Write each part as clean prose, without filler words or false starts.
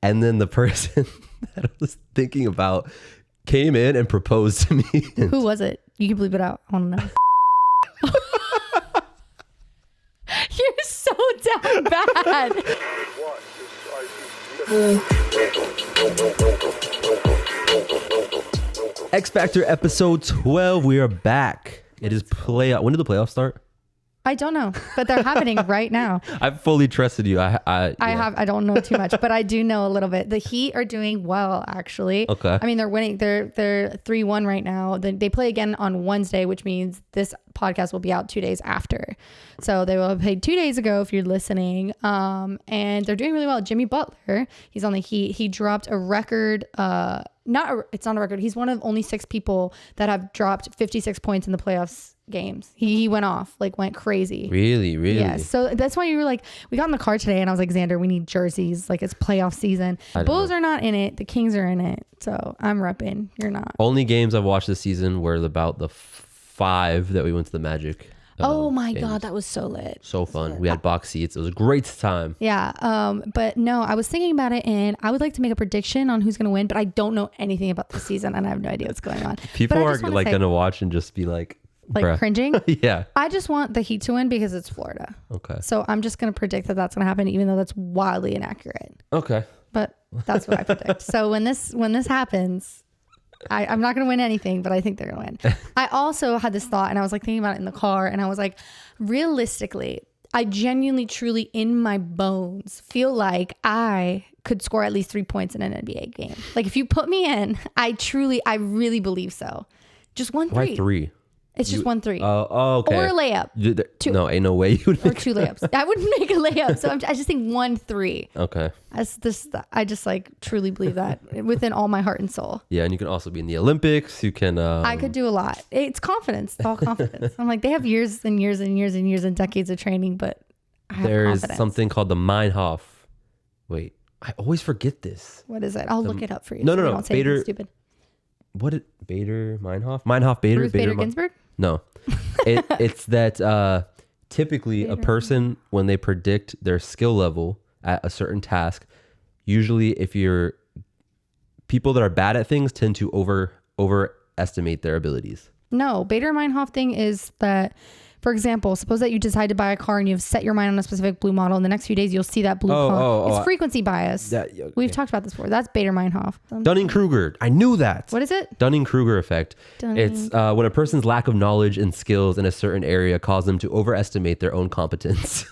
And then the person that I was thinking about came in and proposed to me. Who was it? You can bleep it out. I want to know. You're so damn bad. X Factor episode 12. We are back. It is playoff. When did the playoffs start? I don't know, but they're happening right now. I've fully trusted you. I don't know too much, but I do know a little bit. The Heat are doing well, actually. Okay. I mean, they're winning. They're 3-1 right now. They play again on Wednesday, which means this podcast will be out 2 days after. So they will have played 2 days ago if you're listening. And they're doing really well. Jimmy Butler, he's on the Heat. He dropped a record. It's not a record. He's one of only 6 people that have dropped 56 points in the playoffs games. He went off, went crazy. Really? Yeah. So that's why you were like, we got in the car today and I was like, Xander, we need jerseys. It's playoff season. Bulls are not in it. The Kings are in it. So I'm repping. You're not. Only games I've watched this season were about the 5 that we went to the Magic. Oh my games. God, that was so lit. So fun. We had box seats. It was a great time. Yeah. But no, I was thinking about it and I would like to make a prediction on who's going to win, but I don't know anything about the season and I have no idea what's going on. People are going to watch and just be like cringing. Yeah. I just want the Heat to win because it's Florida. Okay. So I'm just going to predict that that's going to happen, even though that's wildly inaccurate. Okay. But that's what I predict. So when this happens, I'm not going to win anything, but I think they're going to win. I also had this thought and I was thinking about it in the car and I was like, realistically, I genuinely, truly in my bones feel like I could score at least 3 points in an NBA game. If you put me in, I really believe so. Just 1-3. Why 3? It's just 1-3. Oh, okay. Or a layup. No, ain't no way you would or 2 layups. I wouldn't make a layup. So I just think 1-3. Okay. I just truly believe that within all my heart and soul. Yeah, and you can also be in the Olympics. You can. I could do a lot. It's confidence. It's all confidence. I'm like, they have years and years and years and years and decades of training, but I have there's confidence. something called the Meinhof. Wait, I always forget this. What is it? I'll look it up for you. No. Don't say anything stupid. What did Bader Meinhof? Meinhof Bader. Ruth Bader Ginsburg? No, it's that typically Bader. A person, when they predict their skill level at a certain task, usually people that are bad at things tend to overestimate their abilities. No, Bader Meinhof thing is that, for example, suppose that you decide to buy a car and you've set your mind on a specific blue model. In the next few days, you'll see that blue car. It's frequency bias. Okay. We've talked about this before. That's Bader Meinhof. Dunning-Kruger. I knew that. What is it? Dunning-Kruger effect. It's when a person's lack of knowledge and skills in a certain area cause them to overestimate their own competence.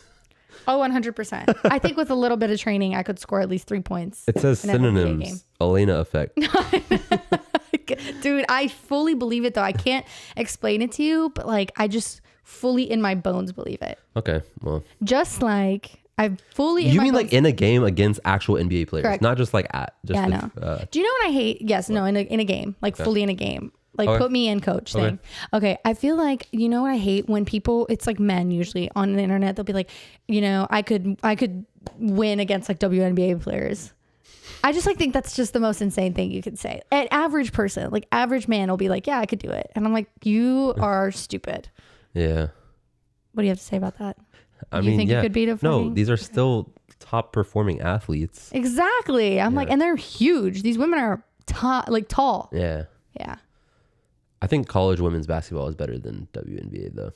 Oh, 100%. I think with a little bit of training, I could score at least 3 points. It says synonyms. Elena effect. Dude, I fully believe it though. I can't explain it to you, but I just fully in my bones believe it. Okay, well. Just like I fully. You mean in a game against actual NBA players, correct. not just at. Just yeah, no. Do you know what I hate? Yes, no. In a game, fully in a game. Put me in, coach thing. Okay. I feel you know what I hate when people, it's men usually on the internet, they'll be like, I could win against WNBA players. I just think that's just the most insane thing you could say. An average person, average man will be yeah, I could do it. And I'm like, you are stupid. Yeah. What do you have to say about that? I you think you could beat a No, these are still top performing athletes. Exactly. I'm and they're huge. These women are tall. Yeah. Yeah. I think college women's basketball is better than WNBA though.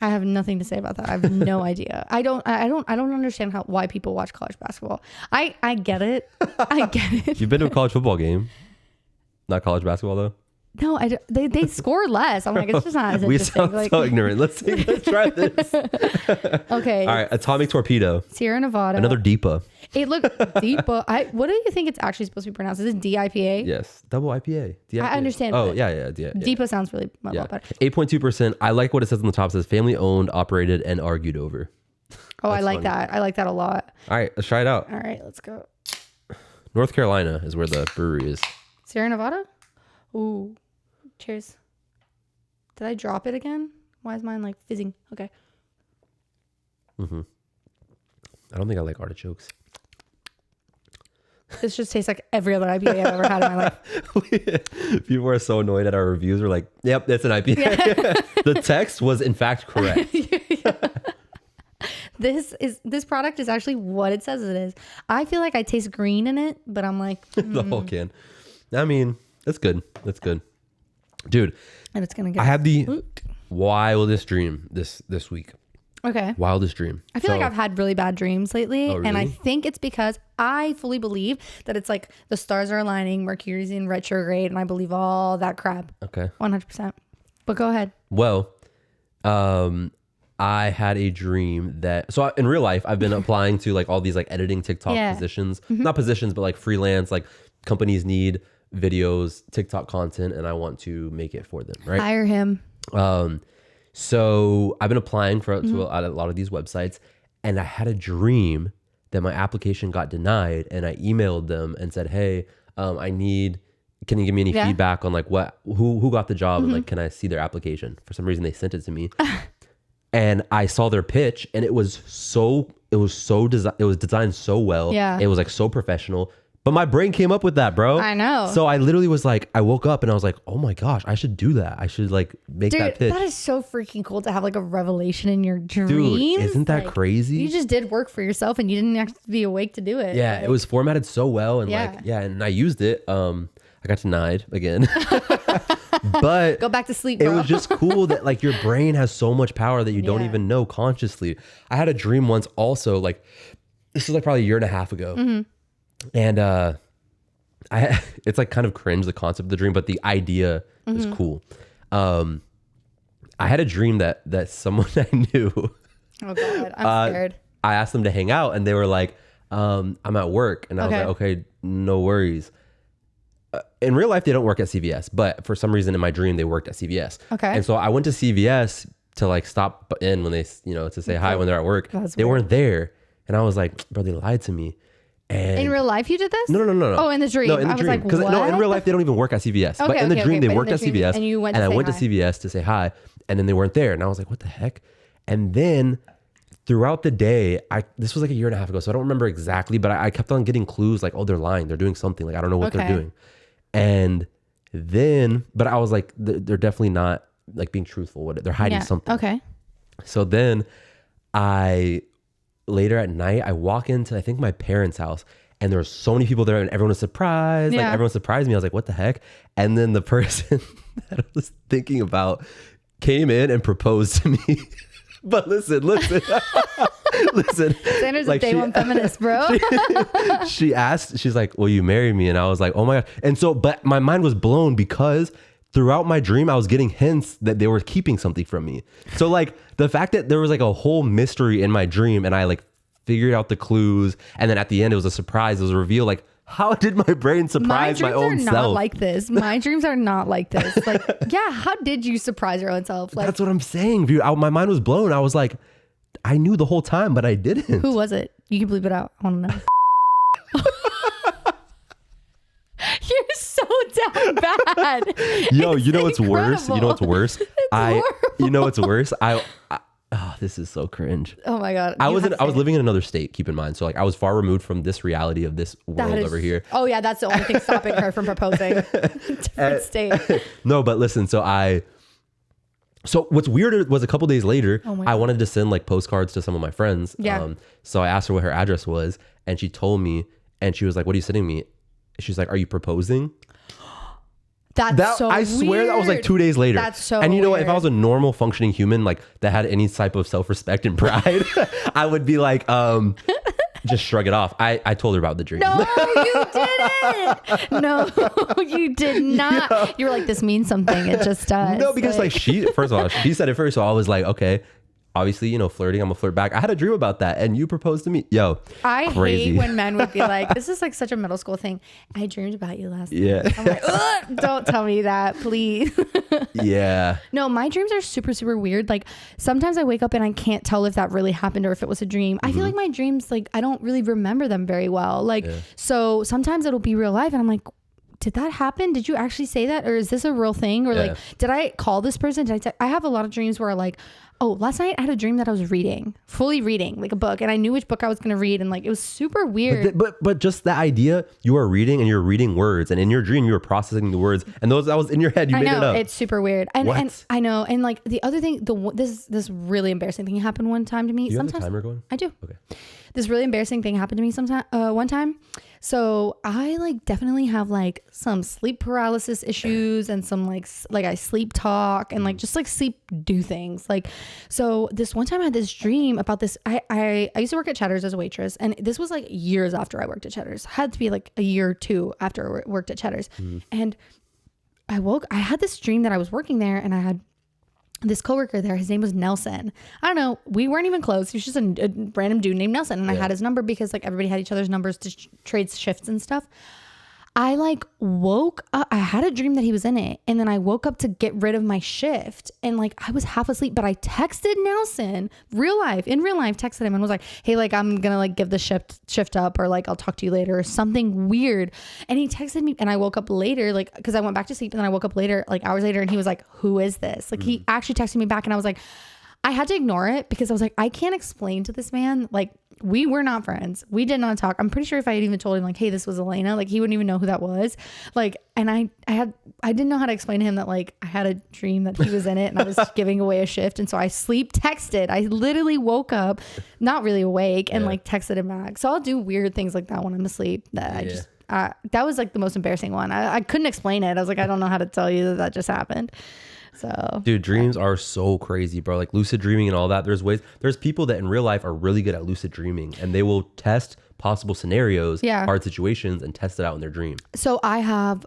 I have nothing to say about that. I have no idea. I don't understand why people watch college basketball. I get it. I get it. You've been to a college football game. Not college basketball though. No, they score less. I'm it's just not as we interesting. sound so ignorant. Let's try this. Okay. All right. Atomic Torpedo. Sierra Nevada. Another DIPA. It looked DIPA. What do you think it's actually supposed to be pronounced? Is it DIPA? Yes. Double IPA. I understand. Oh, yeah. DIPA sounds really a lot better. 8.2%. I like what it says on the top. It says family owned, operated, and argued over. Oh, I like that. I like that a lot. All right. Let's try it out. All right. Let's go. North Carolina is where the brewery is. Sierra Nevada? Ooh. Cheers. Did I drop it again? Why is mine fizzing? Okay. Mm-hmm. I don't think I like artichokes. This just tastes like every other IPA I've ever had in my life. People are so annoyed at our reviews. We're like, yep, that's an IPA. Yeah. The text was in fact correct. this product is actually what it says it is. I feel like I taste green in it, but I'm like The whole can. I mean, that's good. That's good. Dude, and it's gonna get I had the wildest dream this week. okay. Wildest dream. I feel like I've had really bad dreams lately, Oh, and I really? think it's because I fully believe that it's like the stars are aligning, Mercury's in retrograde, and I believe all that crap. Okay. 100%. But go ahead. Well, I had a dream that, so in real life, I've been applying to like all these like editing TikTok Yeah. positions, not positions, but like freelance, like companies need videos, TikTok content, and I want to make it for them. Right. Hire him. So I've been applying to a lot of these websites, and I had a dream that my application got denied, and I emailed them and said, "Hey, can you give me any Yeah. feedback on like who got the job and like can I see their application?" For some reason, they sent it to me, and I saw their pitch, and it was designed so well. Yeah. It was like so professional. But my brain came up with that, bro. I know. So I literally was like, I woke up and I was like, oh my gosh, I should do that. I should like make Dude, that pitch. that is so freaking cool to have like a revelation in your dreams. Dude, isn't that Like, crazy? You just did work for yourself and you didn't have to be awake to do it. Yeah, it was formatted so well, and Yeah. and I used it. I got denied again, but Go back to sleep, it bro. was just cool that like your brain has so much power that you don't Yeah. even know consciously. I had a dream once also, like this is like probably a year and a half ago, Mm-hmm. and it's like kind of cringe, the concept of the dream, but the idea is Mm-hmm. cool. I had a dream that someone I knew. Oh God, I'm scared. I asked them to hang out, and they were like, I'm at work. And I was Okay. like, okay, no worries. In real life, they don't work at CVS, but for some reason in my dream, they worked at CVS. Okay. And so I went to CVS to like stop in when they, to say hi when they're at work. That's They weird. weren't there. And I was like, bro, they lied to me. And In real life, you did this? no. Oh, in the dream. No, in the I was dream. like, Because no, in what? real life, they don't even work at CVS. But Okay, in the okay, dream, okay, they but in worked the at dream, CVS. and you went to and I say went hi. to CVS to say hi. And then they weren't there. And I was like, what the heck? And then throughout the day, this was like a year and a half ago, so I don't remember exactly, but I kept on getting clues like, oh, they're lying. They're doing something. Like, I don't know what they're Okay. doing. And then, but I was like, they're definitely not like being truthful with it. They're hiding Yeah. something. Okay. So then later at night, I walk into, I think, my parents' house, and there were so many people there and everyone was surprised. Like Yeah. everyone surprised me. I was like, what the heck? And then the person that I was thinking about came in and proposed to me. But listen. Listen. Xander's Like, a day she- one feminist, bro. She asked, she's like, will you marry me? And I was like, oh my God. And so, but my mind was blown because throughout my dream, I was getting hints that they were keeping something from me. So like the fact that there was like a whole mystery in my dream and I like figured out the clues. And then at the end, it was a surprise. It was a reveal. Like, how did my brain surprise my, dreams own are not self? like this. My dreams are not like this. Like, yeah, how did you surprise your own self? Like, That's what I'm saying, dude. My mind was blown. I was like, I knew the whole time, but I didn't. who was it? You can bleep it out. I want to know. You're so down bad. Yo, It's you know what's worse? You know what's incredible. worse? You know what's worse? Oh, this is so cringe. Oh my God. I You was have to say it. living in another state, keep in mind. So like I was far removed from this reality of this That world is- over here. Oh yeah, that's the only thing stopping her from proposing. Different state. No, but listen, so what's weirder was a couple days later, Oh my I wanted to send like postcards to some of my friends. Yeah. So I asked her what her address was, and she told me, and she was like, what are you sending me? She's like, are you proposing? That's so I swear that was like weird. 2 days later. That's so And you know what? If I weird. was a normal functioning human, like that had any type of self-respect and pride, I would be like, just shrug it off. I told her about the dream. No, you didn't. No, you did not. You were like, this means something. It just does. No, because like first of all, she said it first. So I was like, okay, obviously, flirting. I'm gonna flirt back. I had a dream about that, and you proposed to me. Yo, I crazy. hate when men would be like, this is like such a middle school thing. I dreamed about you last night. Yeah. I'm like, ugh, don't tell me that, please. Yeah. No, my dreams are super, super weird. Like sometimes I wake up and I can't tell if that really happened or if it was a dream. I feel like my dreams, like I don't really remember them very well. Like, so sometimes it'll be real life and I'm like, did that happen? Did you actually say that? Or is this a real thing? Or like, did I call this person? I have a lot of dreams where like, oh, last night I had a dream that I was fully reading like a book, and I knew which book I was going to read. And like, it was super weird. But just the idea, you are reading and you're reading words, and in your dream, you were processing the words, and those that was in your head, you made it up. It's super weird. And I know. And like the other thing, this really embarrassing thing happened one time to me. You have the timer going? I do. Okay. This really embarrassing thing happened to me one time. So I like definitely have like some sleep paralysis issues and some like I sleep talk and like just like sleep do things. Like, so this one time I had this dream about this. I used to work at Cheddar's as a waitress, and this was like years after I worked at Cheddar's. Had to be like a year or two after I worked at Cheddar's. And I had this dream that I was working there, and I had this coworker there. His name was Nelson. I don't know. We weren't even close. He was just a random dude named Nelson. And I had his number because like everybody had each other's numbers to trade shifts and stuff. I like woke up. I had a dream that he was in it. And then I woke up to get rid of my shift. And like, I was half asleep, but I texted Nelson in real life, texted him and was like, hey, like, I'm going to like give the shift up, or like, I'll talk to you later, or something weird. And he texted me, and I woke up later, like, cause I went back to sleep, and then I woke up later, like hours later, and he was like, who is this? Like he actually texted me back, and I was like, I had to ignore it because I was like, I can't explain to this man. Like, we were not friends. We did not talk. I'm pretty sure if I had even told him like, hey, this was Elena, like he wouldn't even know who that was. Like, and I didn't know how to explain to him that like I had a dream that he was in it, and I was giving away a shift. And so I sleep texted. I literally woke up, not really awake, and like texted him back. So I'll do weird things like that when I'm asleep that I just, that was like the most embarrassing one. I couldn't explain it. I was like, I don't know how to tell you that just happened. So, dude, dreams are so crazy, bro. Like lucid dreaming and all that. There's people that in real life are really good at lucid dreaming, and they will test possible scenarios, hard situations, and test it out in their dream. So I've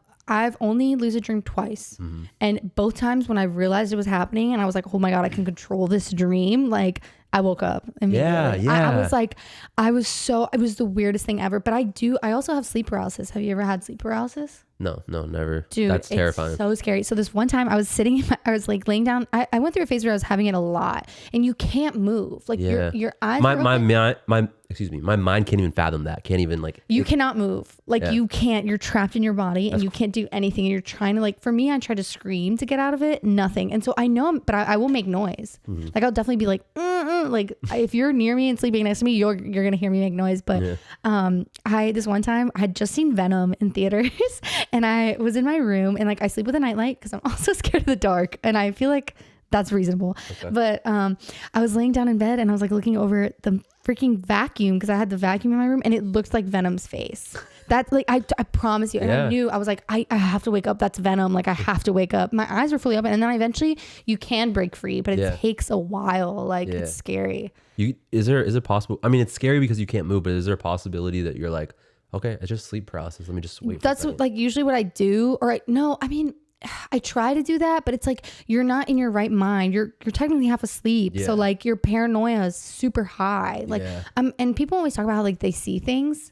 only lucid dreamed twice. And both times when I realized it was happening and I was like, oh my God, I can control this dream. Like I woke up immediately. I was like, it was the weirdest thing ever. But I also have sleep paralysis. Have you ever had sleep paralysis? No, never. Dude, that's terrifying. It's so scary. So this one time I was I was like laying down. I went through a phase where I was having it a lot, and you can't move. Like your eyes. My mind can't even fathom that. Can't even like. You cannot move. Like you can't. You're trapped in your body, and you can't do anything. And you're trying to like. For me, I try to scream to get out of it. Nothing. And so I know, but I will make noise. Like I'll definitely be like, like if you're near me and sleeping next to me, you're gonna hear me make noise. But this one time I had just seen Venom in theaters. And I was in my room, and like I sleep with a nightlight because I'm also scared of the dark, and I feel like that's reasonable. Okay. But I was laying down in bed, and I was like looking over the freaking vacuum because I had the vacuum in my room, and it looked like Venom's face. That's like I promise you. And I knew, I was like, I have to wake up. That's Venom. Like I have to wake up. My eyes were fully open, and then eventually you can break free, but it takes a while. Like it's scary. Is it possible? I mean, it's scary because you can't move, but is there a possibility that you're like, okay, it's just sleep paralysis, let me just wait. That's like usually what I do. Or I try to do that, but it's like you're not in your right mind. You're technically half asleep, so like your paranoia is super high. Like and people always talk about how like they see things,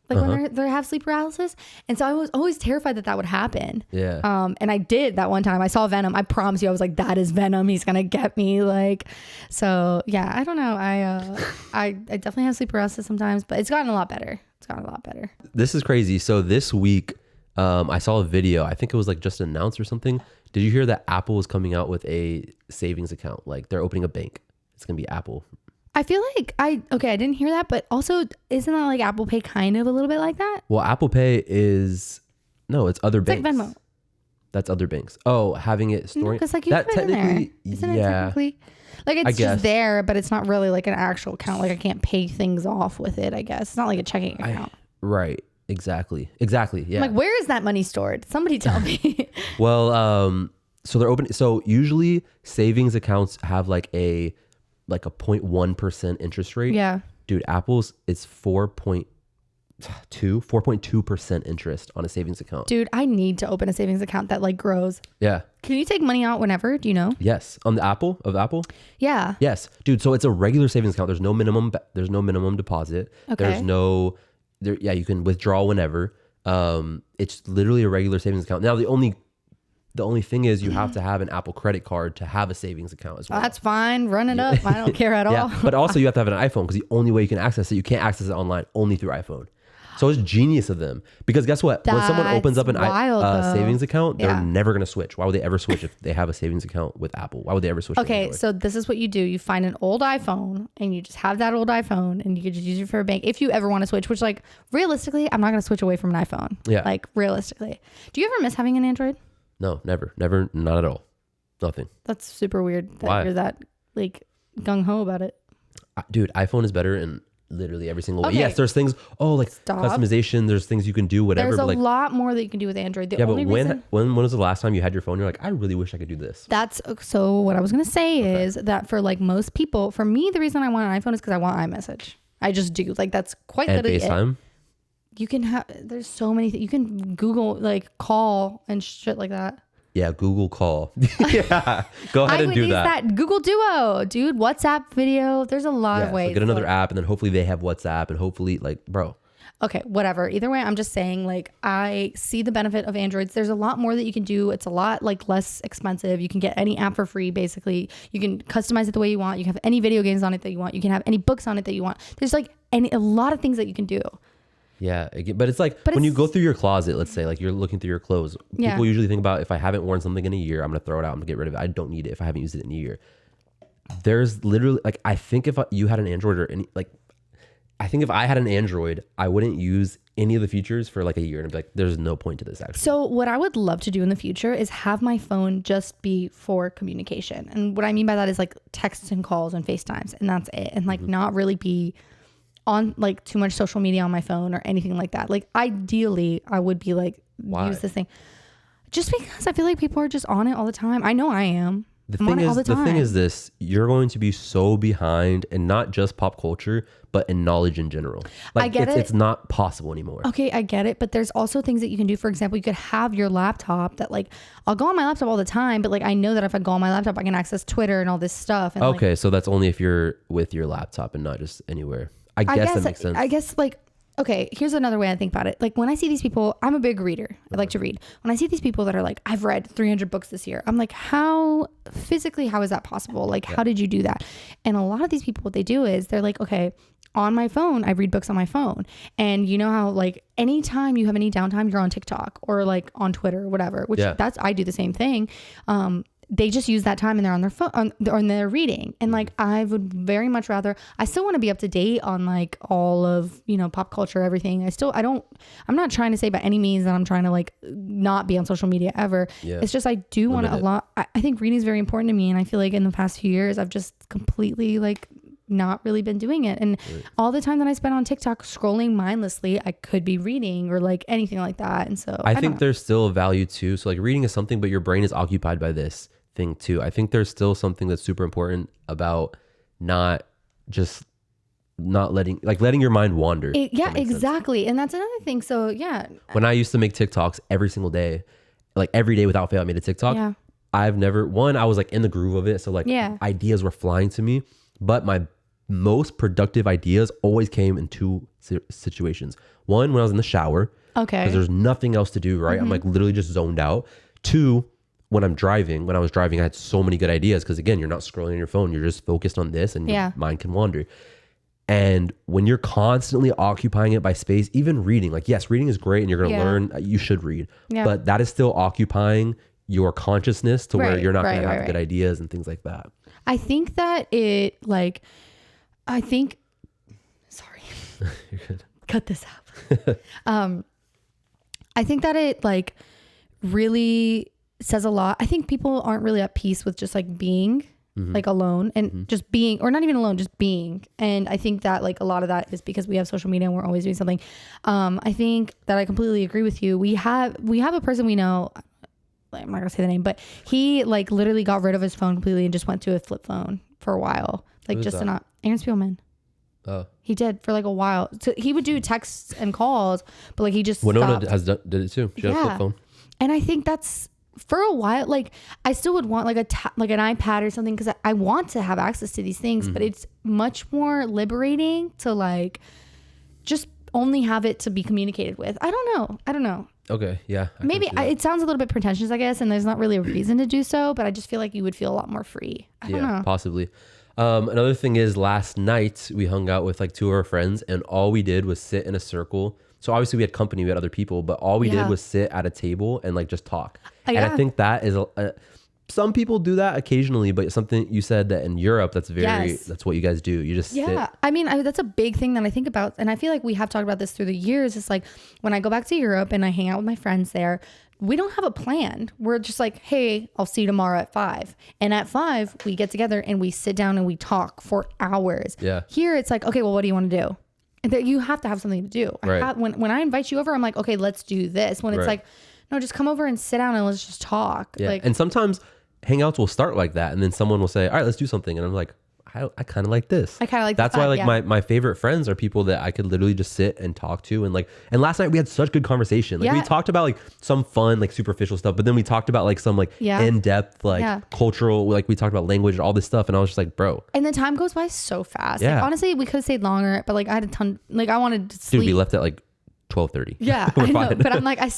like when they have sleep paralysis, and so I was always terrified that would happen. And I did that one time. I saw Venom. I promise you, I was like, that is Venom. He's gonna get me. Like, so yeah, I don't know. I definitely have sleep paralysis sometimes, but it's gotten a lot better. This is crazy. So this week, I saw a video. I think it was like just announced or something. Did you hear that Apple is coming out with a savings account? Like they're opening a bank. It's gonna be Apple. I feel like I didn't hear that, but also isn't that like Apple Pay kind of a little bit like that? Well, Apple Pay it's other banks. Like Venmo. That's other banks. Oh, having it storing. Because like you put it in there. Isn't it technically? Like it's just there, but it's not really like an actual account. Like I can't pay things off with it, I guess. It's not like a checking account. Right. Exactly. Yeah. Like where is that money stored? Somebody tell me. Well, so they're open. So usually savings accounts have like a 0.1% interest rate. Yeah. Dude, Apple's is 4.2% interest on a savings account. Dude, I need to open a savings account that like grows. Yeah. Can you take money out whenever? Do you know? Yes. On the Apple? Yeah. Yes. Dude, so it's a regular savings account. There's no minimum deposit. Okay. You can withdraw whenever. It's literally a regular savings account. Now the only thing is you have to have an Apple credit card to have a savings account as well. That's fine. Run it up. I don't care at all. But also you have to have an iPhone because the only way you can access it, you can't access it online, only through iPhone. So it's genius of them, because guess what? When someone opens up an wild, though. savings account, they're Yeah. never going to switch. Why would they ever switch if they have a savings account with Apple? Why would they ever switch? to Okay, Android? so this is what you do. You find an old iPhone and you just have that old iPhone and you could just use it for a bank if you ever want to switch, which like realistically, I'm not going to switch away from an iPhone. Yeah. Like realistically. Do you ever miss having an Android? No, never, not at all. Nothing. That's super weird that Why? you're that like gung ho about it. Dude, iPhone is better in literally every single way. Okay. Yes, there's things, like Stop. customization, there's things you can do, whatever. There's a But like, lot more that you can do with Android. The yeah, but only reason when was the last time you had your phone? You're like, I really wish I could do this. that's so what I was going to say is that for like most people, for me, the reason I want an iPhone is because I want iMessage. I just do. Like that's quite And literally it. FaceTime. You can have, there's so many, you can Google like call and shit like that. Yeah, Google Call. Yeah, go ahead I and would do use that. that. Google Duo, dude. WhatsApp video. There's a lot Yeah, of ways. so get another app, and then hopefully they have WhatsApp, and hopefully, like, bro. Okay, whatever. Either way, I'm just saying, like, I see the benefit of Androids. There's a lot more that you can do. It's a lot like less expensive. You can get any app for free, basically. You can customize it the way you want. You can have any video games on it that you want. You can have any books on it that you want. There's like a lot of things that you can do. Yeah, but it's like when you it's- go through your closet, let's say, like you're looking through your clothes. Yeah. People usually think about, if I haven't worn something in a year, I'm gonna throw it out. I'm gonna get rid of it. I don't need it if I haven't used it in a year. There's literally, like, I think if you had an Android or any, like, I think if I had an Android, I wouldn't use any of the features for like a year and be like, there's no point to this actually. So what I would love to do in the future is have my phone just be for communication. And what I mean by that is like texts and calls and FaceTimes, and that's it. And like not really be on like too much social media on my phone or anything like that. Like ideally I would be like, Why? use this thing. Just because I feel like people are just on it all the time. I know I am. The I'm on thing it all is, the the thing time. is this, you're going to be so behind, and not just pop culture, but in knowledge in general. Like, I get it's, it. it's not possible anymore. Okay, I get it, but there's also things that you can do. For example, you could have your laptop that like, I'll go on my laptop all the time, but like I know that if I go on my laptop, I can access Twitter and all this stuff. And Okay, so that's only if you're with your laptop and not just anywhere. I guess that makes sense. I guess like, okay, here's another way I think about it. Like when I see these people, I'm a big reader. I like to read. When I see these people that are like, I've read 300 books this year, I'm like, how is that possible? Like, how did you do that? And a lot of these people, what they do is they're like, okay, on my phone, I read books on my phone. And you know how like anytime you have any downtime, you're on TikTok or like on Twitter or whatever, which I do the same thing. They just use that time and they're on their phone or they're reading. And like, I would very much rather, I still want to be up to date on like all of, pop culture, everything. I'm not trying to say by any means that I'm trying to like not be on social media ever. Yeah. It's just, I do want to I think reading is very important to me. And I feel like in the past few years, I've just completely like not really been doing it. And all the time that I spent on TikTok scrolling mindlessly, I could be reading or like anything like that. And so I think there's still a value too. So like reading is something, but your brain is occupied by this thing too. I think there's still something that's super important about not letting your mind wander. Yeah, exactly. And that's another thing. So yeah. When I used to make TikToks every single day, like every day without fail, I made a TikTok. Yeah. I was like in the groove of it. So like ideas were flying to me, but my most productive ideas always came in two situations. One, when I was in the shower. Okay. Because there's nothing else to do, right? I'm like literally just zoned out. Two, when I was driving, I had so many good ideas because again, you're not scrolling on your phone. You're just focused on this and your mind can wander. And when you're constantly occupying it by space, even reading, like yes, reading is great and you're going to learn, you should read, but that is still occupying your consciousness to where you're not going to have good ideas and things like that. I think that sorry, You're good. cut this out. I think that it like really says a lot. I think people aren't really at peace with just like being like alone and just being, or not even alone, just being. And I think that like a lot of that is because we have social media and we're always doing something. I think that I completely agree with you. We have a person we know, I'm not gonna say the name, but he like literally got rid of his phone completely and just went to a flip phone for a while. Like just to not, Aaron Spielman. Oh, He did for like a while. So he would do texts and calls, but like he just Winona stopped. did it too. She had a flip phone. And I think that's for a while. Like I still would want like like an iPad or something because I want to have access to these things, but it's much more liberating to like just only have it to be communicated with. I don't know. Okay, yeah. Maybe it sounds a little bit pretentious, I guess, and there's not really a reason to do so, but I just feel like you would feel a lot more free. I don't know. Possibly. Another thing is last night we hung out with like two of our friends and all we did was sit in a circle So obviously we had company, we had other people, but all we Yeah. did was sit at a table and like just talk. And Yeah. I think that is some people do that occasionally, but something you said that in Europe, that's very, Yes. that's what you guys do. You just Yeah. sit. I mean, that's a big thing that I think about. And I feel like we have talked about this through the years. It's like when I go back to Europe and I hang out with my friends there, we don't have a plan. We're just like, hey, I'll see you tomorrow at 5. And at 5, we get together and we sit down and we talk for hours. Yeah. Here, it's like, okay, well, what do you want to do? And that you have to have something to do. Right. When I invite you over, I'm like, okay, let's do this. When it's Right. like, no, just come over and sit down and let's just talk. Yeah. Like, And sometimes hangouts will start like that. And then someone will say, all right, let's do something. And I'm like, I kind of like this. I kinda like That's this why vibe, like my favorite friends are people that I could literally just sit and talk to. And last night we had such good conversation. Like we Yeah. talked about like some fun, like superficial stuff, but then we talked about like some like Yeah. in-depth, like Yeah. cultural, like we talked about language and all this stuff. And I was just like, bro, and the time goes by so fast. Yeah. Like, honestly, we could have stayed longer, but like I had a ton, like I wanted to sleep. dude, we left at like 12:30. Yeah, We're I know, fine. but I'm like, I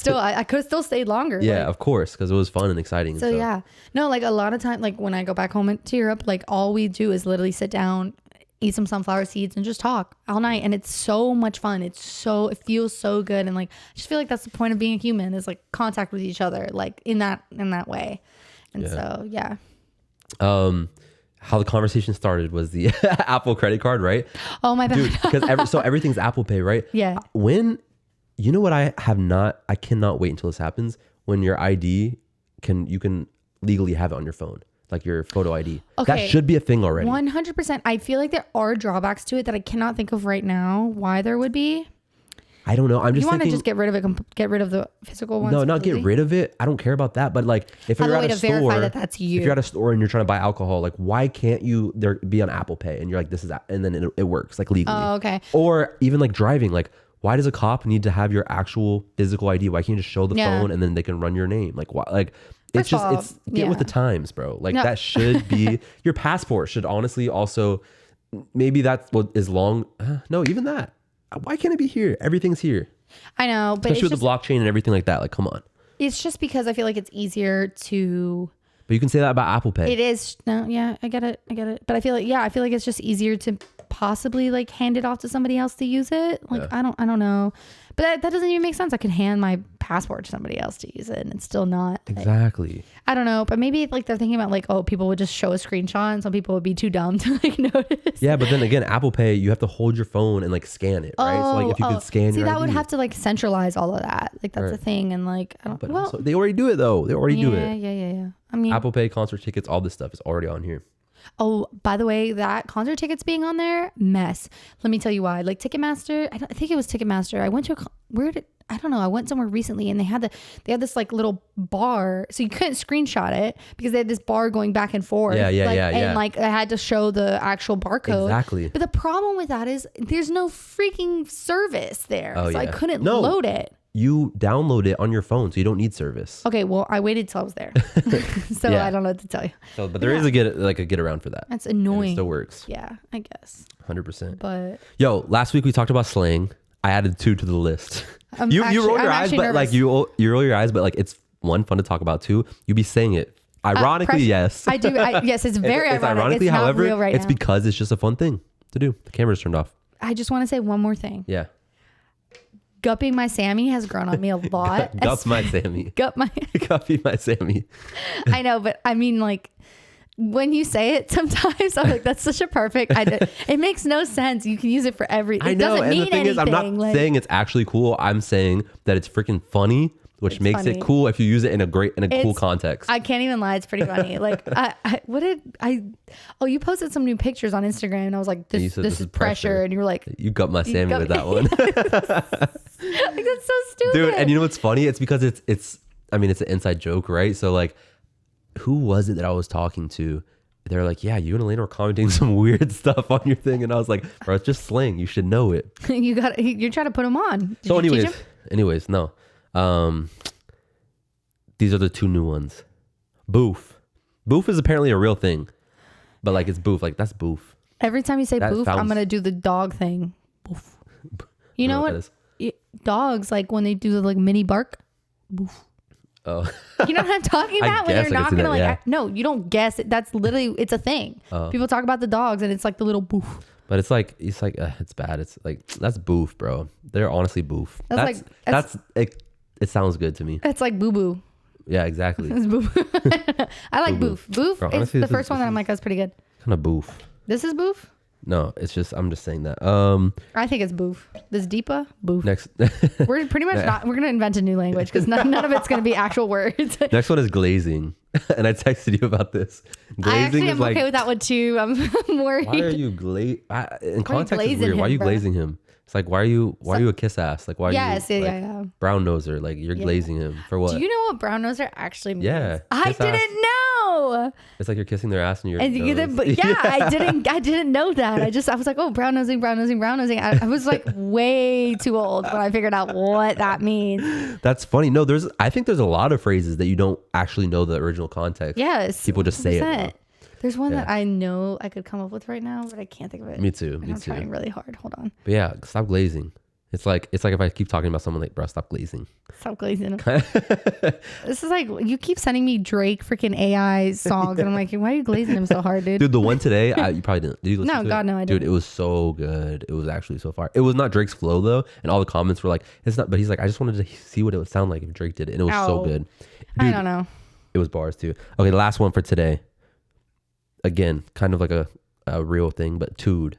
could have still stayed longer. Yeah, like, of course, because it was fun and exciting. so yeah, no, like a lot of time, like when I go back home to Europe, like all we do is literally sit down, eat some sunflower seeds, and just talk all night, and it's so much fun. It feels so good, and like I just feel like that's the point of being a human is like contact with each other, like in that way, and so yeah. How the conversation started was the Apple credit card, right? Oh my bad. Dude, because so everything's Apple Pay, right? Yeah. When you know what I cannot wait until this happens when your ID you can legally have it on your phone, like your photo ID. That Okay. should be a thing already. 100%. I feel like there are drawbacks to it that I cannot think of right now. Why there would be? I don't know. I'm just You want to thinking. just get rid of it, get rid of the physical ones? No, not get completely? rid of it. I don't care about that. But like, if Have you're a way at a to verify store, that that's you. if you're at a store and you're trying to buy alcohol, like, why can't you there be on Apple Pay? And you're like, this is, and then it works like legally. Oh, okay. Or even like driving, like, why does a cop need to have your actual physical ID? Why can't you just show the Yeah. phone and then they can run your name? Like, why? Like, it's First of just all, it's get with yeah. the times, bro. Like No. that should be your passport. Should honestly also maybe that's what is long. No, even that. Why can't it be here? Everything's here, I know, but especially with the blockchain and everything like that. Like, come on. it's just because I feel like it's easier to. But you can say that about Apple Pay. It is no, yeah, I get it. But I feel like it's just easier to possibly like hand it off to somebody else to use it. Like I don't know, but that doesn't even make sense. I could hand my passport to somebody else to use it, and it's still not. Exactly. I don't know, but maybe like they're thinking about like, oh, people would just show a screenshot, and some people would be too dumb to like notice. Yeah, but then again, Apple Pay, you have to hold your phone and like scan it, right? So like if you could scan See, your that would ID. have to like centralize all of that. Like that's a thing, and like I don't. But well, also, they already do it though. They already do yeah, it. yeah. I mean, Apple Pay, concert tickets, all this stuff is already on here. oh, by the way, that concert tickets being on there, mess. Let me tell you why. Like Ticketmaster, I think it was Ticketmaster. I went to I went somewhere recently and they had this like little bar, so you couldn't screenshot it because they had this bar going back and forth. Yeah. And like I had to show the actual barcode. Exactly. But the problem with that is there's no freaking service there, Oh, so I yeah. couldn't No. load it. You download it on your phone, so you don't need service. Okay, well, I waited till I was there, so Yeah. I don't know what to tell you. So, but there is a get around for that. That's And annoying. it still works, Yeah, I guess. 100%. But Yo, last week we talked about slang. I added 2 to the list. I'm You actually- roll your I'm eyes, actually but like nervous. you roll your eyes, but like it's one fun to talk about too. You be saying it. Ironically, pressure. yes. I do. Yes, it's very It's ironic. ironically, It's not however, real right it's now. because it's just a fun thing to do. The camera's turned off. I just want to say one more thing. Yeah. Gupping my Sammy has grown on me a lot. Gup my Sammy. Gup my. Guppy my Sammy. I know, but I mean, like, when you say it, sometimes I'm like, that's such a perfect. It makes no sense. You can use it for everything. I It know, doesn't and mean the thing is, I'm not anything, like- saying it's actually cool. I'm saying that it's freaking funny, which It's makes funny. it cool if you use it in a cool It's- context. I can't even lie. It's pretty funny. Like, you posted some new pictures on Instagram, and I was like, you this said, is pressure. And you were like, You got my Sammy got with me. that one. like, that's so stupid. Dude, and you know what's funny? It's because it's I mean, it's an inside joke, right? So like, who was it that I was talking to? They're like, yeah, you and Elena were commenting some weird stuff on your thing. And I was like, bro, it's just slang. You should know it. you're trying to put him on. Did So you teach anyways, him? no. These are the 2 new ones. Boof. Boof is apparently a real thing. But like, it's boof. Like, that's boof. Every time you say That boof, I'm sounds- gonna do the dog thing. Boof. You know that what? is. Dogs, like when they do the like mini bark. Boof. Oh. You know what I'm talking I about? When guess they're I can not see gonna that, like yeah. no, you don't guess it. That's literally it's a thing. Oh. People talk about the dogs and it's like the little boof. But it's like it's bad. It's like that's boof, bro. They're honestly boof. That's it sounds good to me. It's like boo boo. Yeah, exactly. It's boof. I like boof. Boof Bro, is honestly, the first one that I'm like, that's pretty good. Kind of boof. This is boof. No, I'm just saying that. I think it's boof. This deepa boof. Next We're pretty much not. We're gonna invent a new language because none of it's gonna be actual words. next one is glazing. And I texted you about this. I actually Glazing am is like, okay with that one too. I'm worried. why are you in context it's glazing weird. Why are him, you bro? glazing him? It's like why are you a kiss ass? Like why are Yes, you yeah. brown noser? Like you're glazing him for what? Do you know what brown noser actually means? Yeah, I kiss ass. didn't know. It's like you're kissing their ass and you're But yeah, I didn't know that. I was like, oh, brown nosing. I was like way too old when I figured out what that means. That's funny. No, I think there's a lot of phrases that you don't actually know the original context. Yes. People just say it. 100%. There's one Yeah. that I know I could come up with right now, but I can't think of it. Me too. And I'm trying really hard. Hold on. But yeah, stop glazing. It's like if I keep talking about someone like, bro, stop glazing. Stop glazing. This is like, you keep sending me Drake freaking AI songs. And I'm like, why are you glazing him so hard, dude? Dude, the one today, you probably didn't. Did you listen No, to God, it? no, I Dude, didn't. it was so good. It was actually so far. It was not Drake's flow though, and all the comments were like, "It's not." But he's like, "I just wanted to see what it would sound like if Drake did it," and it was so Ow. good. I Dude, don't know. it was bars too. Okay, the last one for today. Again, kind of like a real thing, but tood.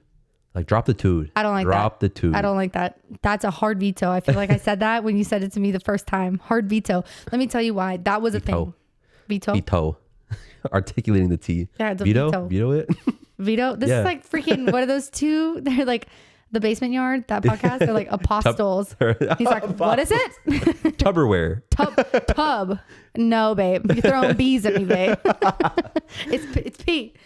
Like drop the tood. I don't like drop the tood. I don't like that. That's a hard veto. I feel like I said that when you said it to me the first time. Hard veto. Let me tell you why. That was a thing. Veto. Veto. Articulating the T. Yeah, it's a Veto. veto. Veto it. Veto. This Yeah. is like freaking, what are those two? They're like the Basement Yard, that podcast. They're like apostles. He's like, what is it? Tupperware. Tub. No, babe. You're throwing bees at me, babe. It's Pete.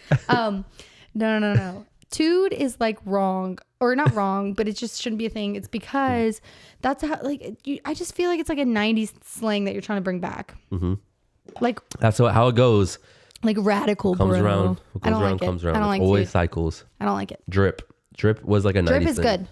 No. Tood is like wrong, or not wrong, but it just shouldn't be a thing. It's because that's how, like, I just feel like it's like a 90s slang that you're trying to bring back. Mm-hmm. Like That's how it goes. Like radical, Comes bro. around. What I goes don't around like it. comes around. I don't It's like always Tood. cycles. I don't like it. Drip was like a 90s Drip is thing. good.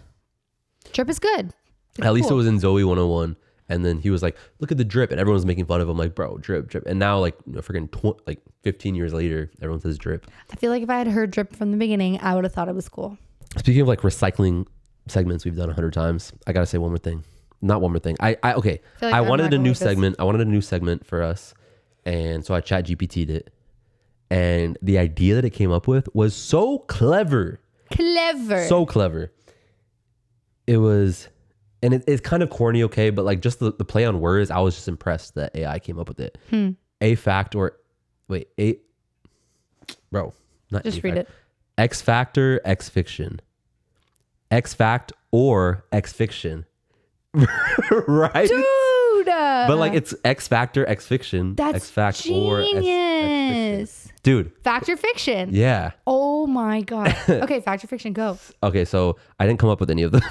Drip is good. It's At least it cool. was in Zoe 101. And then he was like, look at the drip. And everyone was making fun of him like, bro, drip. And now like, freaking like 15 years later, everyone says drip. I feel like if I had heard drip from the beginning, I would have thought it was cool. Speaking of like recycling segments we've done 100 times, I got to say one more thing. Not one more thing. Okay. feel like I I'm wanted not a going new with this. segment. I wanted a new segment for us. And so I chat GPT'd it. And the idea that it came up with was so clever. Clever. So clever. It was, and it's kind of corny, okay, but like just the play on words, I was just impressed that AI came up with it. A fact or wait, bro, not Just A read fact. it. X factor, X fiction. X fact or X fiction. Right? Dude. But like it's X factor, X fiction. That's X fact or X fiction. genius. Dude. Fact or fiction? Yeah. Oh my God. Okay, fact or fiction, go. Okay, so I didn't come up with any of them.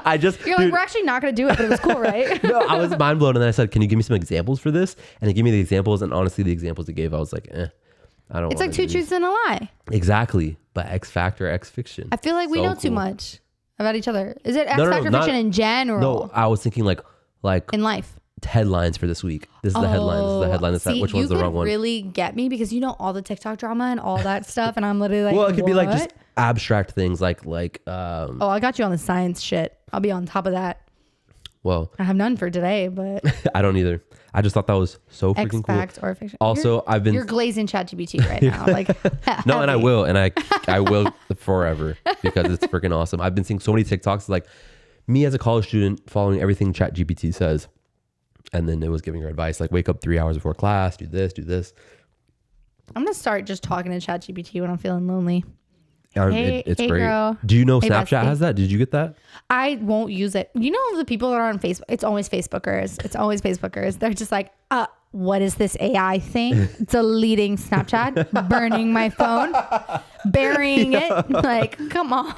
I just You're like, we're actually not going to do it, but it was cool, right? No, I was mind blown, and then I said, "Can you give me some examples for this?" And they gave me the examples, and honestly, the examples they gave, I was like, I don't. It's like two truths and a lie. Exactly, but X Factor, X Fiction. I feel like we So know too cool. much about each other. Is it X No, Factor not- fiction in general? No, I was thinking like In life. headlines for this week. This is the headline. This is the headline. This is See, which one's the wrong one? You could really get me because you know all the TikTok drama and all that stuff, and I'm literally like, Well, it could be like just what? abstract things, like Oh, I got you on the science shit. I'll be on top of that. Well, I have none for today, but I don't either. I just thought that was so X freaking cool. fact or fiction. Also, I've been You're glazing ChatGPT right now. Like no, and I heavy. will, and I will forever because it's freaking awesome. I've been seeing so many TikToks like me as a college student following everything ChatGPT says, and then it was giving her advice like wake up 3 hours before class, do this, do this. I'm gonna start just talking to ChatGPT when I'm feeling lonely. It's hey, great. girl. Do you know Hey, Snapchat bestie. has that? Did you get that? I won't use it. You know the people that are on Facebook. It's always Facebookers. They're just like, what is this AI thing? Deleting Snapchat, burning my phone, burying it. Like, come on.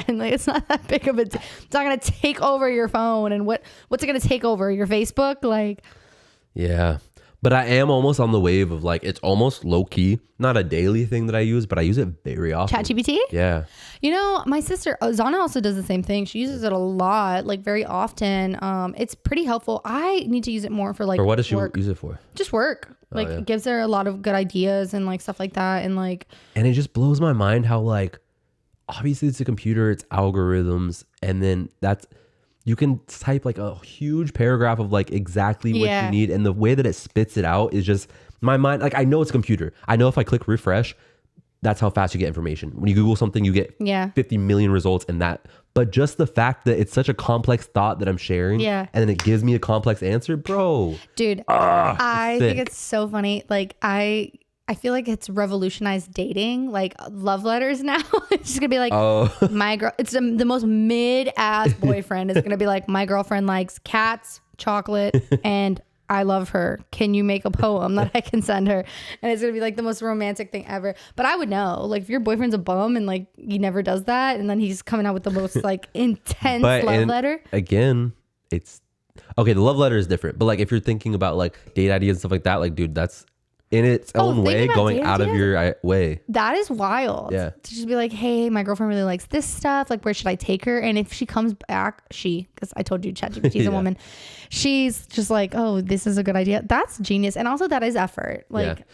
Like, it's not that big of a. It's not gonna take over your phone. And what's it gonna take over? Your Facebook? Like, Yeah. But I am almost on the wave of like, it's almost low key, not a daily thing that I use, but I use it very often. ChatGPT. Yeah. You know, my sister Zana also does the same thing. She uses it a lot, like very often. It's pretty helpful. I need to use it more for like Or what does she work. use it for? Just work. Like yeah. it gives her a lot of good ideas and like stuff like that. And like, And it just blows my mind how like obviously it's a computer, it's algorithms, and then you can type like a huge paragraph of like exactly what you need, and the way that it spits it out is just my mind. Like I know it's a computer. I know if I click refresh, that's how fast you get information. When you Google something, you get 50 million results in that. But just the fact that it's such a complex thought that I'm sharing, and then it gives me a complex answer, bro. Dude, I think it's so funny. Like I feel like it's revolutionized dating, like love letters now. It's just gonna be like, my girl. It's the most mid-ass boyfriend is gonna be like, my girlfriend likes cats, chocolate, and I love her. Can you make a poem that I can send her? And it's gonna be like the most romantic thing ever. But I would know, like, if your boyfriend's a bum and like he never does that, and then he's coming out with the most like intense love letter. Again, it's okay. The love letter is different, but like if you're thinking about like date ideas and stuff like that, like dude, that's in its own way going out of your way. That is wild. Yeah. To just be like, hey, my girlfriend really likes this stuff. Like, where should I take her? And if she comes back, because I told you ChatGPT is a woman, she's just like, oh, this is a good idea. That's genius. And also that is effort. Like,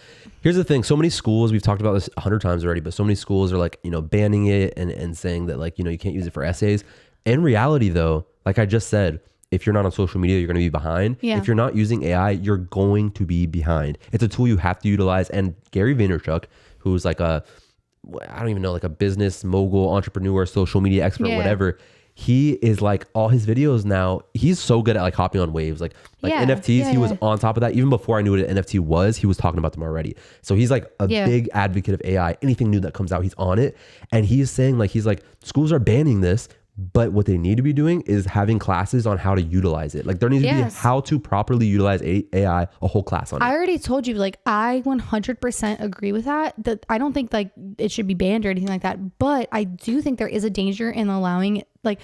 here's the thing. So many schools, we've talked about this 100 times already, but so many schools are like, banning it and saying that like, you can't use it for essays. In reality though, like I just said, if you're not on social media, you're going to be behind. Yeah. If you're not using AI, you're going to be behind. It's a tool you have to utilize. And Gary Vaynerchuk, who's like I don't even know, like a business mogul, entrepreneur, social media expert, whatever. He is like all his videos now. He's so good at like hopping on waves, like NFTs. He was on top of that even before I knew what an NFT was. He was talking about them already. So he's like a big advocate of AI. Anything new that comes out, he's on it. And he's saying like schools are banning this. But what they need to be doing is having classes on how to utilize it. Like there needs to be how to properly utilize AI, a whole class on it. I already told you, like I 100% agree with that. That I don't think like it should be banned or anything like that. But I do think there is a danger in allowing it. Like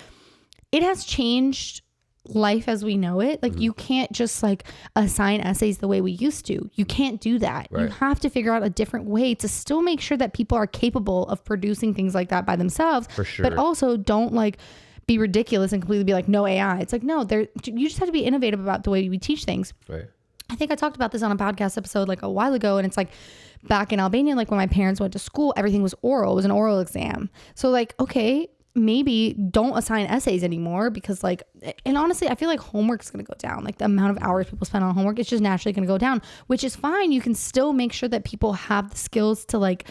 it has changed life as we know it. Like you can't just like assign essays the way we used to. You can't do that. You have to figure out a different way to still make sure that people are capable of producing things like that by themselves. For sure. But also don't like be ridiculous and completely be like no AI. It's like no, you just have to be innovative about the way we teach things. Right. I think I talked about this on a podcast episode like a while ago, and it's like back in Albania, like when my parents went to school, everything was oral. It was an oral exam. So like, okay, maybe don't assign essays anymore because like, and honestly, I feel like homework is going to go down. Like the amount of hours people spend on homework, it's just naturally going to go down, which is fine. You can still make sure that people have the skills to like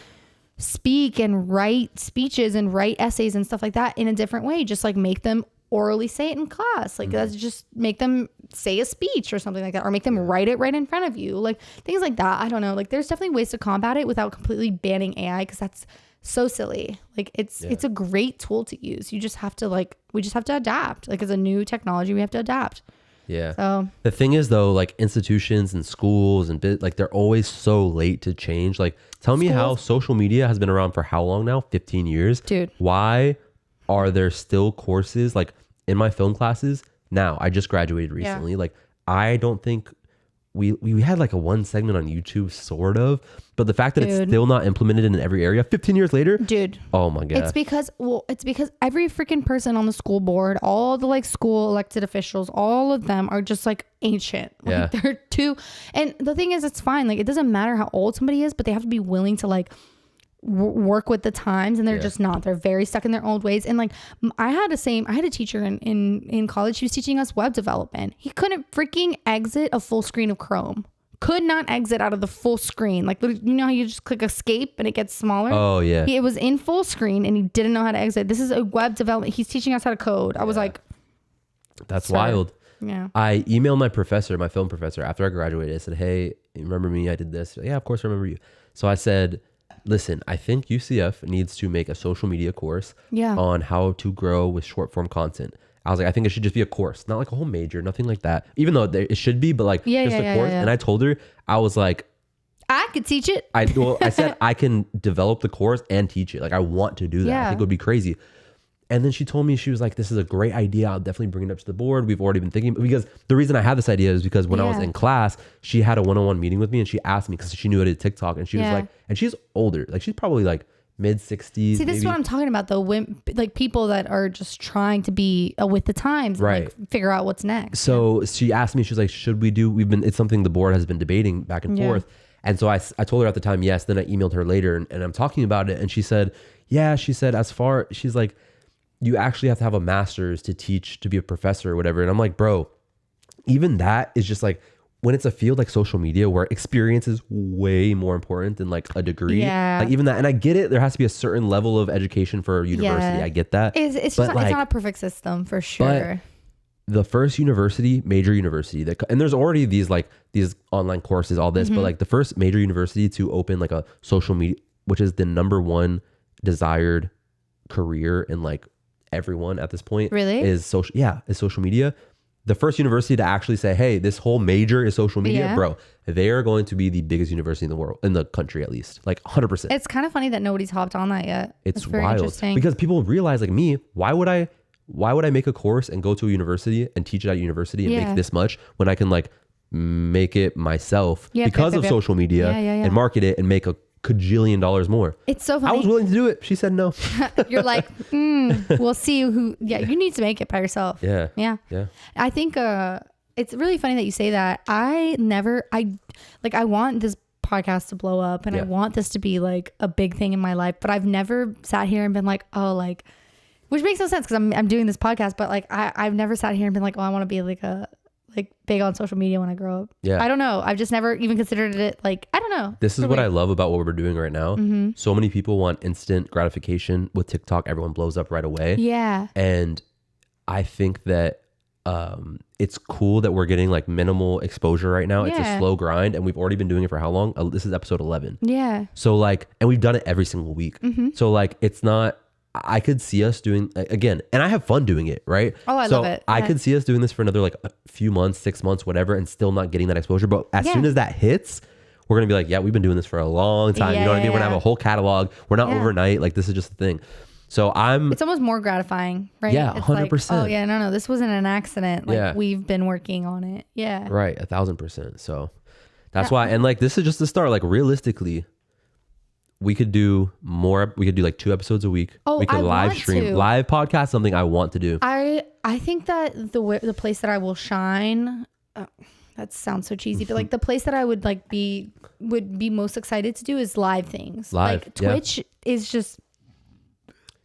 speak and write speeches and write essays and stuff like that in a different way. Just like make them orally say it in class. Like that's just make them say a speech or something like that, or make them write it right in front of you. Like things like that. I don't know. Like there's definitely ways to combat it without completely banning AI because that's so silly. Like it's a great tool to use. You just have to we just have to adapt. Like as a new technology, we have to adapt. Yeah. So the thing is though, like institutions and schools and like they're always so late to change. Like tell me how social media has been around for how long now? 15 years. Dude. Why are there still courses like in my film classes? Now I just graduated recently. Like I don't think we had like a one segment on YouTube sort of, but the fact that it's still not implemented in every area 15 years later, dude, oh my god. It's because every freaking person on the school board, all the like school elected officials, all of them are just like ancient. Like they're too, and the thing is, it's fine. Like it doesn't matter how old somebody is, but they have to be willing to like work with the times, and they're just not. They're very stuck in their old ways. And like I had a teacher in college. He was teaching us web development. He couldn't freaking exit a full screen of Chrome. Could not exit out of the full screen. Like you know how you just click escape and it gets smaller? Oh yeah. It was in full screen and he didn't know how to exit. This is a web development. He's teaching us how to code. I was like, that's wild. Yeah. I emailed my film professor after I graduated. I said, hey, remember me? I did this. Yeah, of course I remember you. So I said, listen, I think UCF needs to make a social media course on how to grow with short form content. I was like, I think it should just be a course, not like a whole major, nothing like that. Even though it should be, but like just a course. And I told her, I was like, I could teach it. I said I can develop the course and teach it. Like I want to do that. I think it would be crazy. And then she told me, she was like, this is a great idea. I'll definitely bring it up to the board. We've already been thinking, because the reason I had this idea is because when I was in class, she had a one-on-one meeting with me and she asked me, because she knew I did TikTok, and she was like, and she's older. Like she's probably like mid-60s. See, this is what I'm talking about though. When, like people that are just trying to be with the times, right? And, like, figure out what's next. So she asked me, she was like, should we do, it's something the board has been debating back and forth. And so I told her at the time, yes. Then I emailed her later and I'm talking about it. And she said, yeah, she's like, you actually have to have a master's to teach, to be a professor or whatever. And I'm like, bro, even that is just like, when it's a field like social media where experience is way more important than like a degree. Yeah. Like even that, and I get it. There has to be a certain level of education for a university. Yeah. I get that. It's But just like, it's not a perfect system for sure. the first major university that, and there's already these online courses, all this, but like the first major university to open like a social media, which is the number one desired career in like everyone at this point, Really? is social media. The first university to actually say, hey, this whole major is social media, Yeah. bro, they are going to be the biggest university in the world, in the country at least, like 100%. It's kind of funny that nobody's hopped on that yet. It's very wild interesting. because people realize like me, why would I make a course and go to a university and teach it at university and Yeah. make this much when I can like make it myself because of social media Yeah. and market it and make a cajillion dollars more. It's so I funny. was willing to do it. She said no. You're like, we'll see who. Yeah, you need to make it by yourself. Yeah. Yeah. Yeah. I think it's really funny that you say that. I want this podcast to blow up and I Yeah. want this to be like a big thing in my life, but I've never sat here and been like, oh, like, which makes no sense because I'm doing this podcast, but like I've never sat here and been like, oh, I want to be like big on social media when I grow up. Yeah. I don't know. I've just never even considered it. Like, I don't know. This is what I love about what we're doing right now. Mm-hmm. So many people want instant gratification with TikTok. Everyone blows up right away. Yeah. And I think that it's cool that we're getting like minimal exposure right now. It's a Yeah. slow grind and we've already been doing it for how long? This is episode 11. Yeah. So like, and we've done it every single week. Mm-hmm. So like, it's not, I could see us doing again, and I have fun doing it, right? Oh, I so love it. I Yeah. could see us doing this for another like a few months, 6 months, whatever, and still not getting that exposure. But as Yeah. soon as that hits, we're going to be like, yeah, we've been doing this for a long time. You know what I mean? We're going to have a whole catalog. We're not Yeah. overnight. Like this is just a thing. So It's almost more gratifying, right? Yeah, It's 100%. Like, oh yeah, no, this wasn't an accident. Like Yeah. we've been working on it. Yeah. right, 1,000%. So that's why. And like, this is just the start. Like realistically, we could do more. We could do like 2 episodes a week. Oh, we could I live want stream, to. live podcast, something I want to do. I think that the place that I will shine, that sounds so cheesy, but like the place that I would like would be most excited to do is live things. Live, Like yeah. Twitch is just.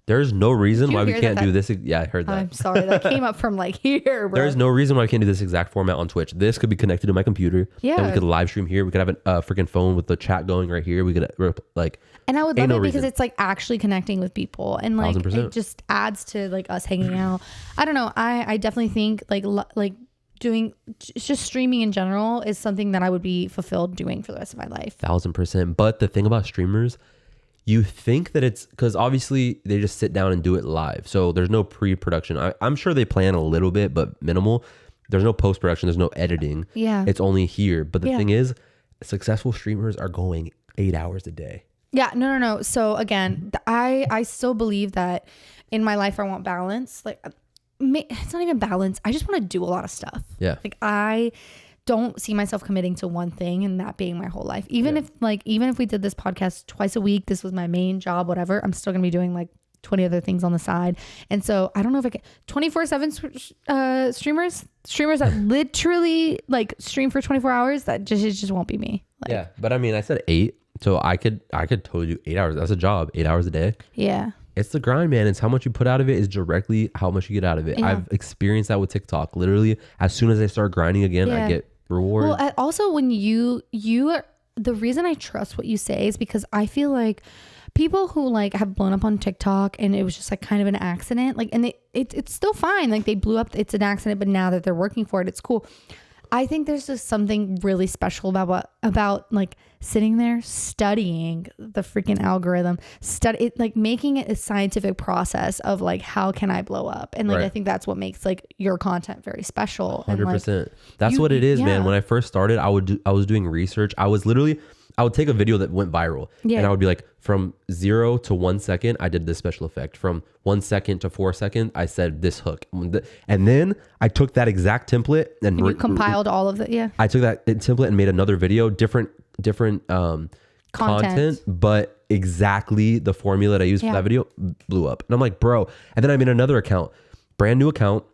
There's no reason Did you why we hear can't that? do this. Yeah, I heard that. I'm sorry, that came up from like here, bro. There's no reason why I can't do this exact format on Twitch. This could be connected to my computer. Yeah. Then we could live stream here. We could have a freaking phone with the chat going right here. We could like, And I would love Ain't it no because reason. it's like actually connecting with people and like 1,000%. it just adds to like us hanging out. I don't know. I definitely think like doing just streaming in general is something that I would be fulfilled doing for the rest of my life. 1,000%. But the thing about streamers, you think that it's because obviously they just sit down and do it live. So there's no pre-production. I'm sure they plan a little bit, but minimal. There's no post-production. There's no editing. Yeah. It's only here. But the Yeah. thing is, successful streamers are going 8 hours a day. Yeah, no. So again, I still believe that in my life I want balance. Like it's not even balance. I just want to do a lot of stuff. Yeah. Like I don't see myself committing to one thing and that being my whole life. Even if we did this podcast twice a week, this was my main job, whatever, I'm still going to be doing like 20 other things on the side. And so I don't know if I can 24/7 streamers that literally like stream for 24 hours, that just won't be me. Like, Yeah. But I mean, I said 8. So I could totally do 8 hours. That's a job, 8 hours a day. Yeah. It's the grind, man. It's how much you put out of it is directly how much you get out of it. Yeah. I've experienced that with TikTok. Literally, as soon as I start grinding again, I Yeah. get reward. Well, also when you are, the reason I trust what you say is because I feel like people who like have blown up on TikTok and it was just like kind of an accident, like, and it's still fine. Like they blew up, it's an accident, but now that they're working for it, it's cool. I think there's just something really special about like sitting there studying the freaking algorithm, like making it a scientific process of like, how can I blow up? And like, Right. I think that's what makes like your content very special. And, like, 100%. That's you- what it is, man. yeah. When I first started, I was doing research. I would take a video that went viral Yeah. and I would be like, from 0 to 1 second, I did this special effect. From 1 second to 4 seconds, I said this hook. And then I took that exact template and you compiled all of it. Yeah. I took that template and made another video, different content, but exactly the formula that I used for Yeah. that video blew up. And I'm like, bro. And then I made another account, brand new account,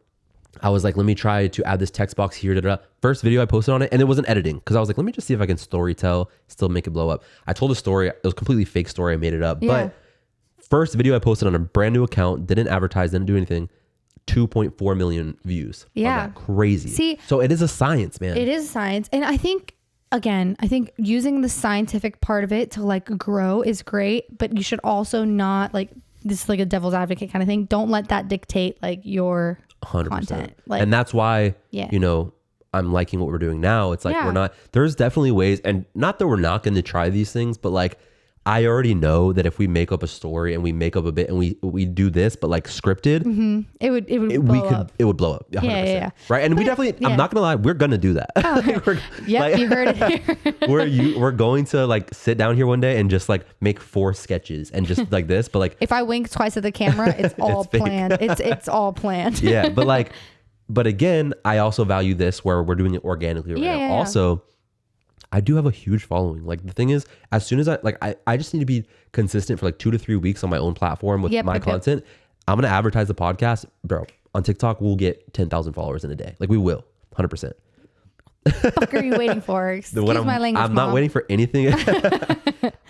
I was like, let me try to add this text box here. Da, da, da. First video I posted on it, and it wasn't editing because I was like, let me just see if I can story tell, still make it blow up. I told a story. It was a completely fake story. I made it up. Yeah. But first video I posted on a brand new account, didn't advertise, didn't do anything. 2.4 million views. Yeah. Crazy. See, so it is a science, man. It is science. And I think, again, using the scientific part of it to like grow is great, but you should also not like, this is like a devil's advocate kind of thing. Don't let that dictate like your 100%. content. Like, and that's why, yeah. you know, I'm liking what we're doing now. It's like, Yeah. we're not, there's definitely ways, and not that we're not going to try these things, but like, I already know that if we make up a story and we make up a bit and we do this, but like scripted, it would blow up. It would blow up. 100%, Yeah. right. And we definitely, I'm not gonna lie, we're gonna do that. Yep, you heard it here. we're going to like sit down here one day and just like make 4 sketches and just like this, but like, If I wink twice at the camera, it's all fake. planned. It's all planned. yeah, but like, but again, I also value this where we're doing it organically right now. Yeah. Also, I do have a huge following. Like the thing is, as soon as I just need to be consistent for like 2 to 3 weeks on my own platform with my content. I'm going to advertise the podcast, bro. On TikTok, we'll get 10,000 followers in a day. Like we will, 100%. Fuck are you waiting for? Excuse my language, I'm Mom. not waiting for anything.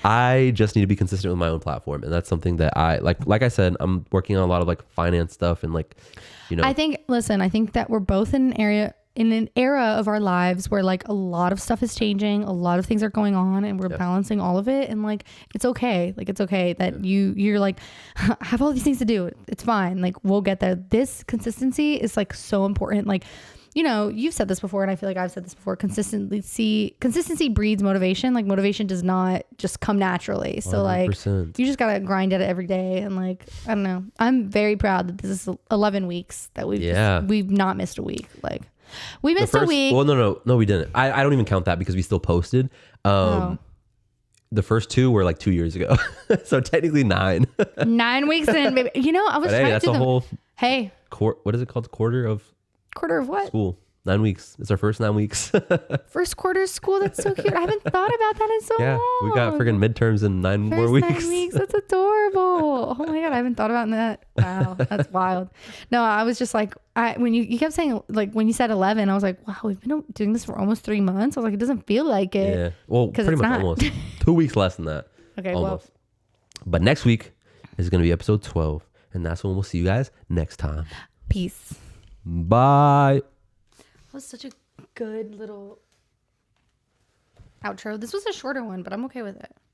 I just need to be consistent with my own platform. And that's something that I like I said, I'm working on a lot of like finance stuff and like, you know. I think that we're both in an era of our lives where like a lot of stuff is changing, a lot of things are going on, and we're balancing all of it. And like, it's okay. Like, it's okay that you're like, I have all these things to do. It's fine. Like, we'll get there. This consistency is like so important. Like, you know, you've said this before, and I feel like I've said this before. Consistency breeds motivation. Like, motivation does not just come naturally. So 100%. like, you just gotta grind at it every day. And like, I don't know. I'm very proud that this is 11 weeks that we've not missed a week. Like, we missed a week. Well, no, we didn't. I don't even count that because we still posted. The first 2 were like 2 years ago, so technically 9. 9 weeks in, baby. You know, I was trying that's to a whole. Hey, What is it called? Quarter of what? school. 9 weeks. It's our first 9 weeks. First quarter of school. That's so cute. I haven't thought about that in so yeah, long. we got freaking midterms in 9 more weeks. 9 weeks. That's adorable. Oh my god, I haven't thought about that. Wow, that's wild. No, I was just like, when you kept saying like when you said 11, I was like, wow, we've been doing this for almost 3 months. I was like, it doesn't feel like it. Yeah, well, pretty much almost 2 weeks less than that. Okay, almost. But next week is going to be episode 12, and that's when we'll see you guys next time. Peace. Bye. That was such a good little outro. This was a shorter one, but I'm okay with it.